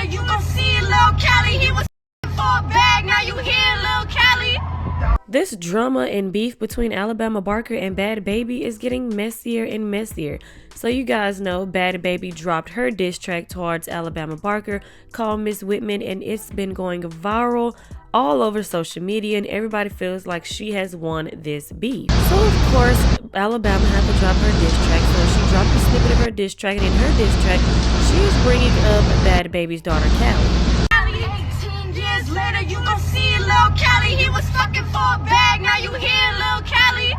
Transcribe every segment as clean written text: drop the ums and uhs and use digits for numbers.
later, you gon' see Lil Cali. He was for a bag, now you hear Lil Cali. This drama and beef between Alabama Barker and Bhad Bhabie is getting messier and messier. So you guys know Bhad Bhabie dropped her diss track towards Alabama Barker called Miss Whitman, and it's been going viral all over social media, and everybody feels like she has won this beef. So of course Alabama had to drop her diss track, so she dropped a snippet of her diss track, and in her diss track she is bringing up Bhad Bhabie's daughter Callie. 18 years later, you gon' see Lil Cali. He was fucking for a bag, now you hear Lil Cali.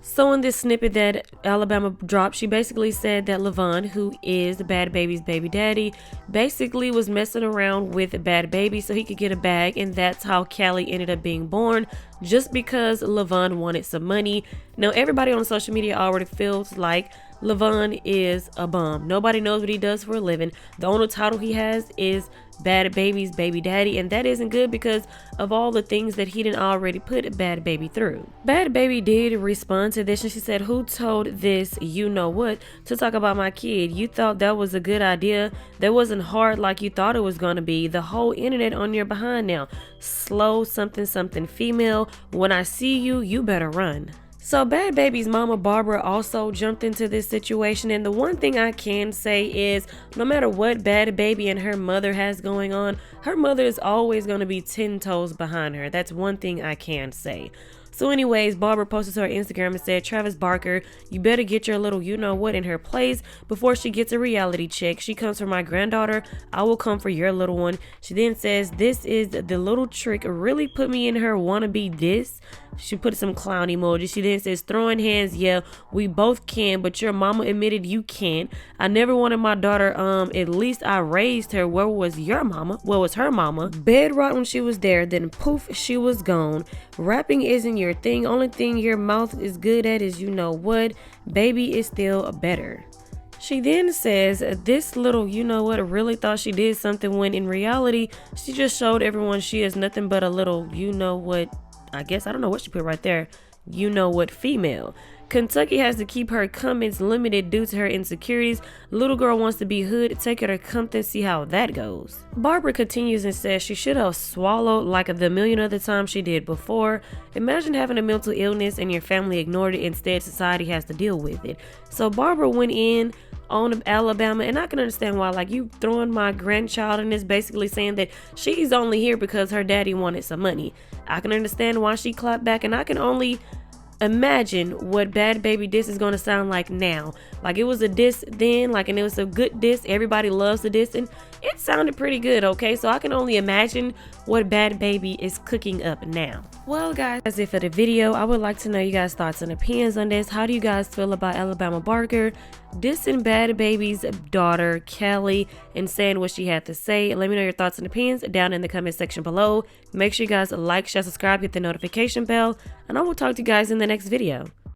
So in this snippet that Alabama dropped, she basically said that Levon, who is Bhad Bhabie's baby daddy, basically was messing around with Bhad Bhabie so he could get a bag, and that's how Callie ended up being born, just because Levon wanted some money. Now everybody on social media already feels like Levon is a bum. Nobody knows what he does for a living. The only title he has is Bhad Bhabie's baby daddy, and that isn't good because of all the things that he didn't already put Bhad Bhabie through. Bhad Bhabie did respond to this, and she said, "Who told this you know what to talk about my kid? You thought that was a good idea? That wasn't hard like you thought it was gonna be. The whole internet on your behind now. Slow something something female. When I see you, you better run." So Bhad Bhabie's mama Barbara also jumped into this situation, and the one thing I can say is no matter what Bhad Bhabie and her mother has going on, her mother is always going to be 10 toes behind her. That's one thing I can say. So anyways, Barbara posted to her Instagram and said, "Travis Barker, you better get your little you-know-what in her place before she gets a reality check. She comes for my granddaughter. I will come for your little one." She then says, "This is the little trick. Really put me in her wannabe diss." She put some clown emoji. She then says, "Throwing hands, yeah, we both can, but your mama admitted you can't. I never wanted my daughter, at least I raised her. Where was your mama? Where was her mama? Bedrock when she was there, then poof, she was gone. Rapping isn't your thing. Only thing your mouth is good at is you know what. Baby is still better." She then says, "This little you know what really thought she did something when in reality, she just showed everyone she is nothing but a little you know what, I guess, I don't know what she put right there, you know what female. Kentucky has to keep her comments limited due to her insecurities. Little girl wants to be hood. Take her to Compton, see how that goes." Barbara continues and says she should have swallowed like the million other times she did before. Imagine having a mental illness and your family ignored it. Instead, society has to deal with it. So Barbara went in on Alabama, and I can understand why. Like, you throwing my grandchild in this, basically saying that she's only here because her daddy wanted some money. I can understand why she clapped back, and I can only imagine what Bhad Bhabie diss is going to sound like now. Like, it was a diss then, like, and it was a good diss. Everybody loves the diss, and it sounded pretty good, okay? So I can only imagine what Bhad Bhabie is cooking up now. Well, guys, that's it for the video. I would like to know you guys' thoughts and opinions on this. How do you guys feel about Alabama Barker dissing Bhad Bhabie's daughter Callie and saying what she had to say? Let me know your thoughts and opinions down in the comment section below. Make sure you guys like, share, subscribe, hit the notification bell, and I will talk to you guys in the next video.